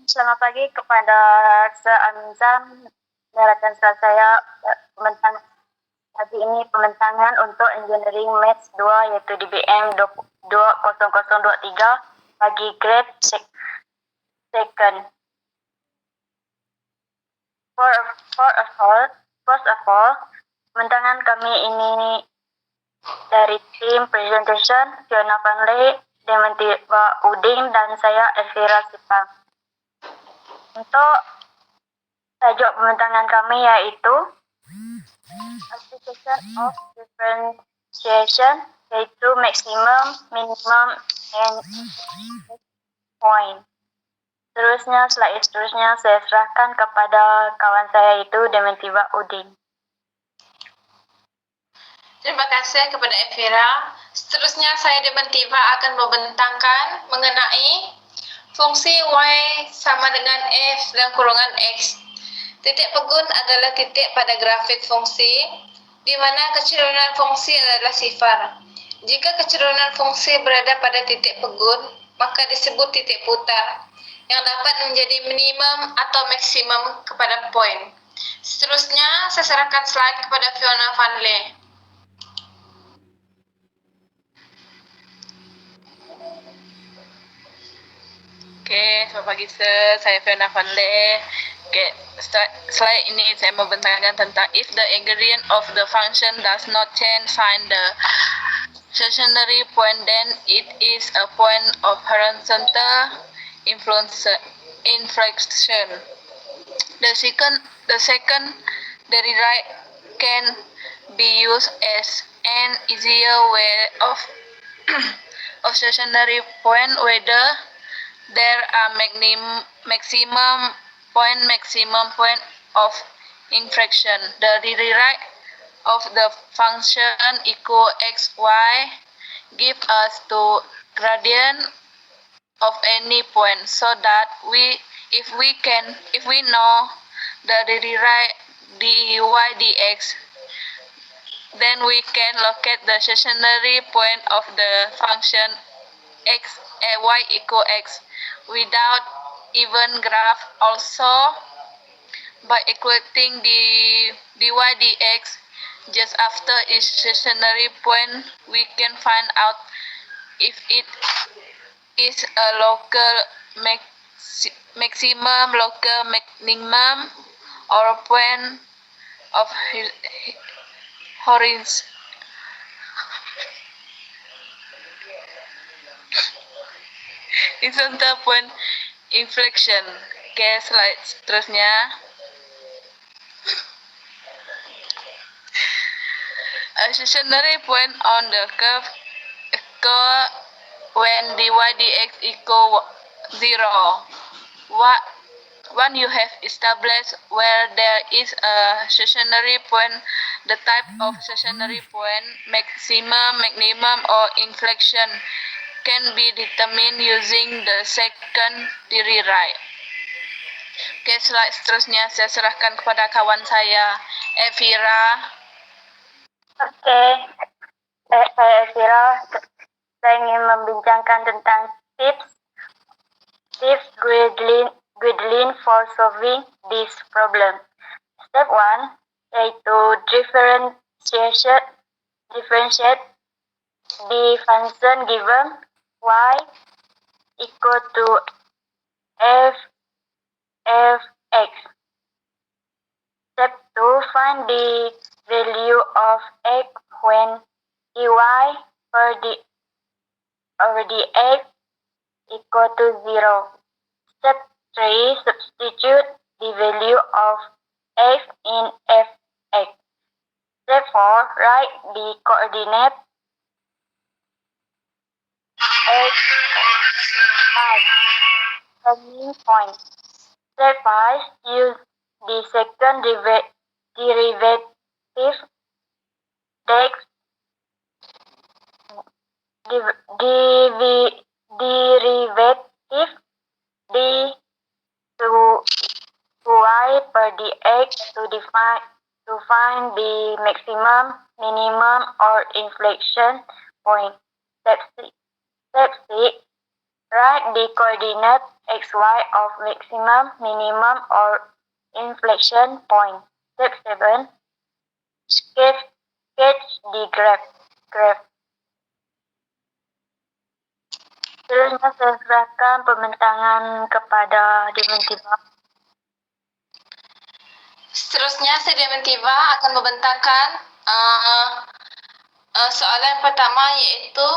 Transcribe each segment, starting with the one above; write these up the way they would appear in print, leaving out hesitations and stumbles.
Selamat pagi kepada Amizan dan rekan saya pembentang pagi ini pembentangan untuk Engineering Maths 2 yaitu DBM 20023 bagi grade second. First of all, pembentangan kami ini dari tim presentation Fiona Vanley, Demantiwa Uding dan saya Elvira Sipang. Untuk tajuk pembentangan kami yaitu Application of Differentiation, yaitu maximum, minimum, and point. Slide seterusnya saya serahkan kepada kawan saya itu Demantiwa Uding. Terima kasih kepada Elvira. Seterusnya saya Demantiwa akan membentangkan mengenai fungsi y sama dengan f dan kurungan x. Titik pegun adalah titik pada grafik fungsi, di mana kecerunan fungsi adalah sifar. Jika kecerunan fungsi berada pada titik pegun, maka disebut titik putar, yang dapat menjadi minimum atau maksimum kepada poin. Seterusnya, saya serahkan slide kepada Fiona Vanley. Selamat pagi saya Fiona Vanley. Slide ini saya membentangkan tentang if the ingredient of the function does not change find the stationary point, then it is a point of horizontal inflection. The second derivative can be used as an easier way of stationary point, whether there are maximum point of inflection. The derivative of the function equal x, y give us the gradient of any point, so that if we know the derivative dy dx, then we can locate the stationary point of the function y equal x without even graph. Also, by equating the dy dx just after each stationary point, we can find out if it is a local maximum, local minimum, or a point of horizontal point inflection. Slide seterusnya. A stationary point on the curve occur when dy dx equal 0. When you have established where there is a stationary point, the type of stationary point, maximum, minimum, or inflection can be determined using the second derivative. Slide seterusnya saya serahkan kepada kawan saya, Elvira. Saya Elvira. Saya ingin membincangkan tentang tips Guideline for solving this problem. Step 1 yaitu differentiate the function given y equal to f(x). Step 2, find the value of x when dy over dx equal to 0. Step 3, substitute the value of x in f(x). Step 4, write the coordinate x, y, turning point. Step 5, use the second derivative d to y per dx to find the maximum, minimum, or inflection point. Step 6, Write the coordinate xy of maximum, minimum, or inflection point. Step 7. Sketch the graph. Selanjutnya saya serahkan pembentangan kepada Dementiva. Seterusnya, Dementiva akan membentangkan soalan pertama, yaitu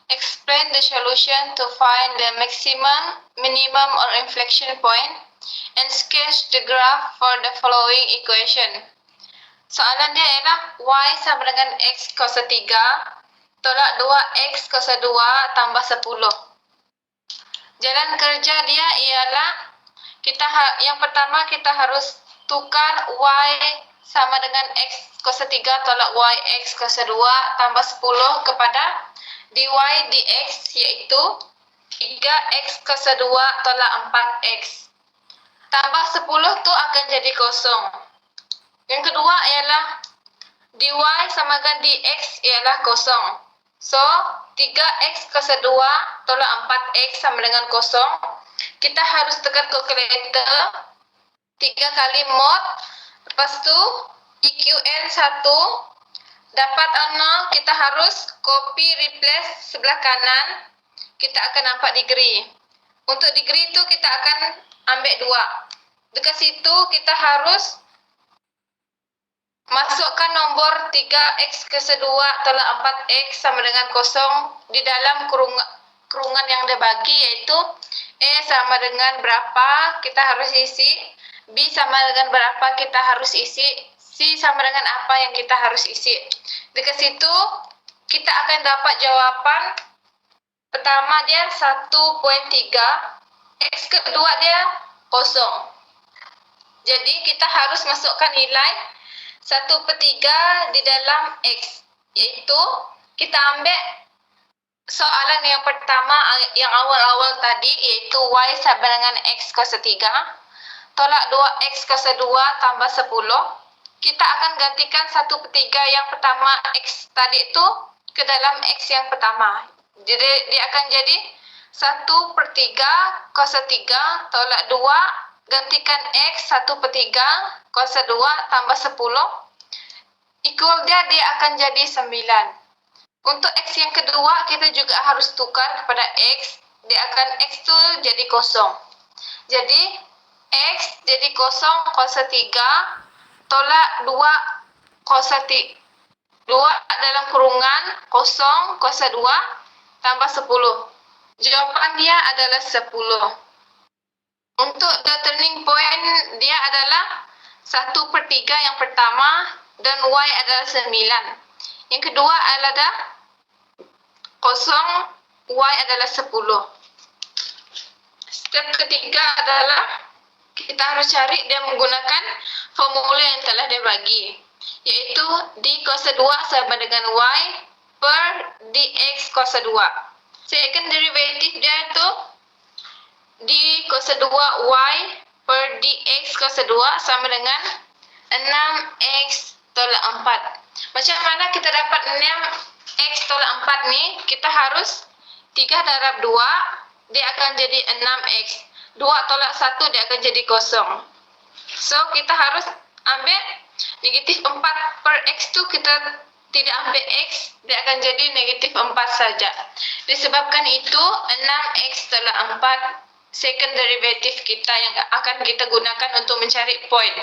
explain the solution to find the maximum, minimum, or inflection point and sketch the graph for the following equation. Soalan dia ialah y sama dengan x kuasa 3 tolak 2x kuasa 2 tambah 10. Jalan kerja dia ialah yang pertama kita harus tukar y sama dengan x kuasa 3 tolak y x kuasa 2 tambah 10 kepada dy dx, iaitu 3x kuasa 2 tolak 4x. Tambah 10 tu akan jadi kosong. Yang kedua ialah dy sama dengan dx ialah kosong. So, 3x kuasa 2 tolak 4x sama dengan kosong. Kita harus tekan kalkulator 3 kali mod. Lepas tu, EQN 1 dapat 0. Kita harus copy replace sebelah kanan. Kita akan nampak degree. Untuk degree tu kita akan ambil 2. Dekat situ kita harus masukkan nombor 3x kuasa 2 tolak 4x sama dengan kosong di dalam kurungan yang dia bagi, iaitu A sama dengan berapa kita harus isi, B sama dengan berapa kita harus isi, C sama dengan apa yang kita harus isi. Dekat situ kita akan dapat jawapan pertama dia 1.3, x kedua dia kosong. Jadi kita harus masukkan nilai 1/3 di dalam x, iaitu kita ambil soalan yang pertama yang awal-awal tadi, iaitu y sama dengan x kuasa 3 tolak 2x kuasa 2 tambah 10. Kita akan gantikan 1/3 yang pertama x tadi itu ke dalam x yang pertama. Jadi dia akan jadi 1/3 kuasa 3 tolak 2 gantikan x 1/3 kuasa 2 tambah 10 equal dia akan jadi 9. Untuk x yang kedua kita juga harus tukar kepada x. X tu jadi kosong. Jadi x jadi kosong kuasa 3 tolak 2 kuasa 2 dalam kurungan kosong kuasa 2 tambah 10. Jawapan dia adalah 10. Untuk the turning point dia adalah 1/3 yang pertama dan y adalah 9. Yang kedua adalah kosong, y adalah 10. Step ketiga adalah kita harus cari dia menggunakan formula yang telah dia bagi, iaitu d kuasa 2 sama dengan y per dx kuasa 2. Second derivative dia itu d kuasa 2y per dx kuasa 2 sama dengan 6x tolak 4. Macam mana kita dapat 6x tolak 4 ni? Kita harus 3 darab 2, dia akan jadi 6x. 2 tolak 1, dia akan jadi kosong. So, kita harus ambil negatif 4 per x tu kita tidak ambil x, dia akan jadi negatif 4 saja. Disebabkan itu, 6x tolak 4 second derivative kita yang akan kita gunakan untuk mencari point.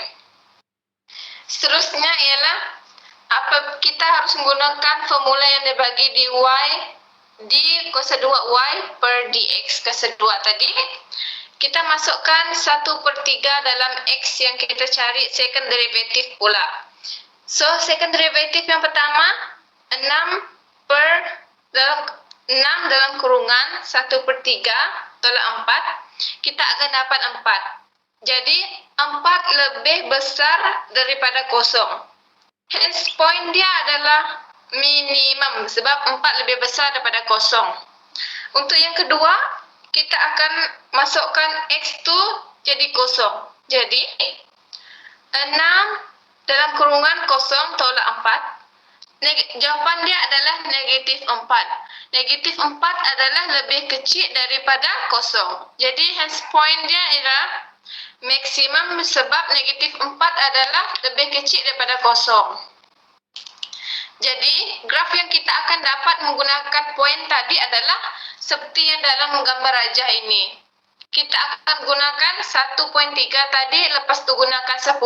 Seterusnya ialah kita harus menggunakan formula yang dibagi dy d kuasa 2y per dx kuasa 2 tadi. Kita masukkan 1/3 dalam x yang kita cari second derivative pula. So, second derivative yang pertama 6 dalam kurungan 1/3 tolak 4, kita akan dapat 4. Jadi, 4 lebih besar daripada kosong. Hence, point dia adalah minimum sebab 4 lebih besar daripada kosong. Untuk yang kedua, kita akan masukkan x tu jadi kosong. Jadi, 6 dalam kurungan kosong tolak 4. Jawapan dia adalah negatif 4. Negatif 4 adalah lebih kecil daripada kosong. Jadi hence point dia ialah maksimum sebab negatif 4 adalah lebih kecil daripada kosong. Jadi graf yang kita akan dapat menggunakan poin tadi adalah seperti yang dalam gambar rajah ini. Kita akan gunakan 1.3 tadi, lepas tu gunakan 10,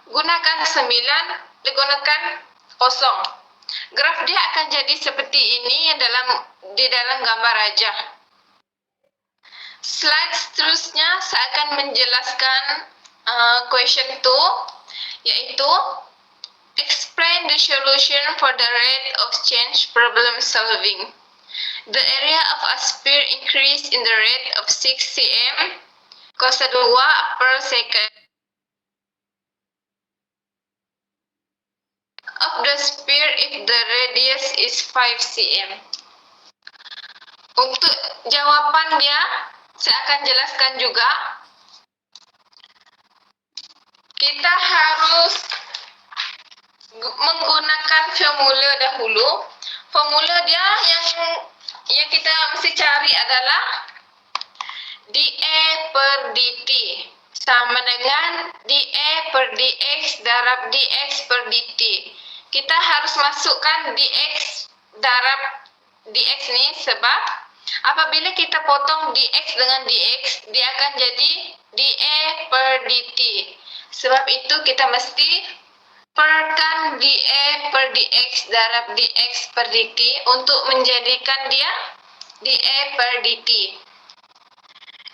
gunakan 9, digunakan kosong. Graf dia akan jadi seperti ini yang di dalam gambar rajah. Slide seterusnya saya akan menjelaskan question 2, yaitu explain the solution for the rate of change problem solving. The area of a sphere increase in the rate of 6 cm cos 2 per second of the sphere if the radius is 5 cm. Untuk jawapan dia, saya akan jelaskan juga. Kita harus menggunakan formula dahulu. Formula dia yang kita mesti cari adalah dA per dt sama dengan dA per dx darab dx per dt. Kita harus masukkan dx darab dx ni sebab apabila kita potong dx dengan dx, dia akan jadi dA per dt. Sebab itu kita mesti perkan dA per dx darab dx per dt untuk menjadikan dia dA per dt.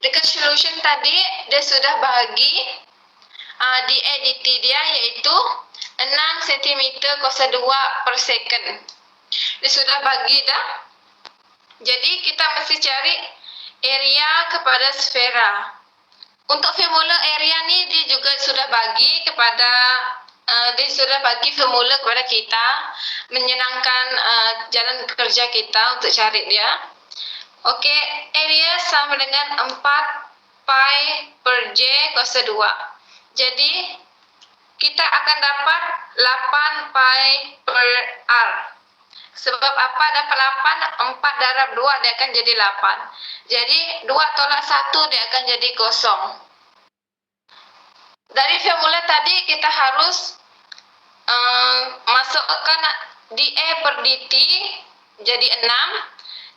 Dekat solution tadi, dia sudah bagi dA dt dia iaitu 6 cm cos 2 per second. Dia sudah bagi dah. Jadi kita mesti cari area kepada sfera. Untuk formula area ni dia juga sudah bagi kepada dia sudah bagi formula kepada kita, menyenangkan jalan kerja kita untuk cari dia. Okey, area sama dengan 4 pi per j cos 2. Jadi kita akan dapat 8 pi per r. Sebab apa dapat 8? 4 darab 2 dia akan jadi 8. Jadi 2 tolak 1 dia akan jadi kosong. Dari formula tadi kita harus masukkan dA per dt jadi 6.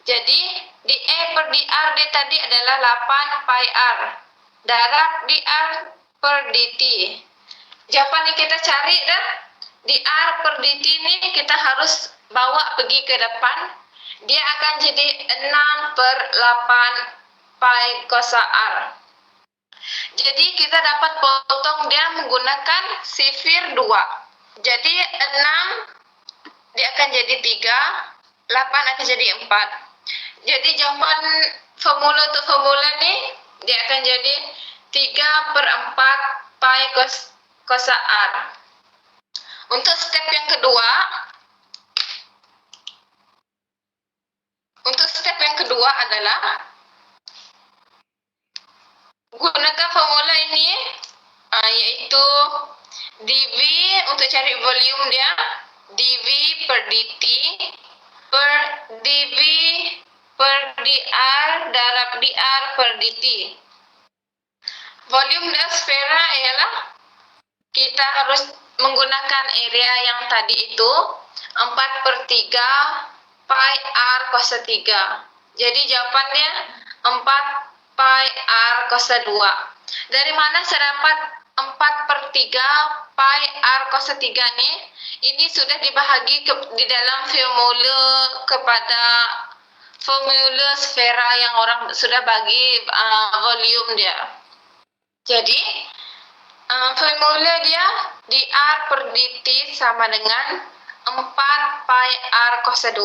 Jadi dA per dr dia tadi adalah 8 pi r darab dr per dt. Jawapan yang kita cari dah dr per dt ni kita harus bawa pergi ke depan. Dia akan jadi 6 per 8 pi cos r. Jadi kita dapat potong dia menggunakan sifir 2. Jadi 6 dia akan jadi 3, 8 akan jadi 4. Jadi jawapan formula untuk formula ni dia akan jadi 3 per 4 pi cos r. Untuk step yang kedua, adalah gunakan formula ini yaitu dV untuk cari volume dia, dV per dt per dV per dr darab dr per dt. Volume dan sfera ialah kita harus menggunakan area yang tadi itu 4 per 3 pi r cos 3. Jadi jawapannya 4 pi r cos 2. Dari mana saya dapat 4 per 3 pi r cos 3 ni? Ini sudah dibahagi di dalam formula kepada formula sfera yang orang sudah bagi volume dia. Jadi formula dia dr per dt sama dengan 4 pi r cos 2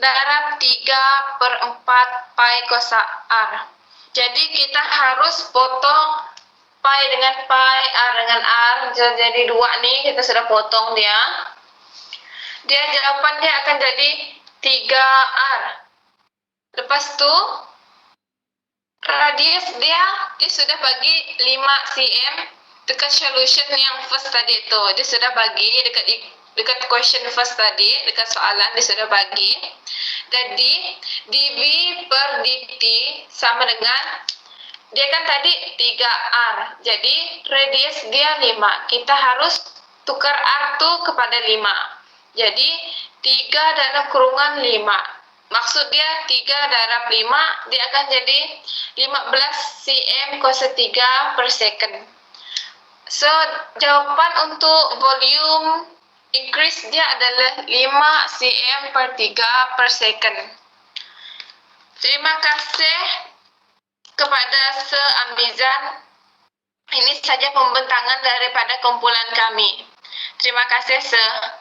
darab 3 per 4 pi cos r. Jadi kita harus potong pi dengan pi, r dengan r. Jadi 2 ni kita sudah potong dia. Jawapan dia akan jadi 3r. Lepas tu radius dia sudah bagi 5 cm dekat solution yang first tadi itu. Dia sudah bagi dekat dekat question first tadi, dekat soalan dia sudah bagi. Jadi dV per dt sama dengan, dia kan tadi 3R, jadi radius dia 5. Kita harus tukar R tu kepada 5. Jadi 3 dalam kurungan 5. Maksud dia 3 darab 5, dia akan jadi 15 cm kuasa 3 per second. So, jawapan untuk volume increase dia adalah 5 cm per 3 per second. Terima kasih kepada Sir Amizan. Ini saja pembentangan daripada kumpulan kami. Terima kasih, Sir.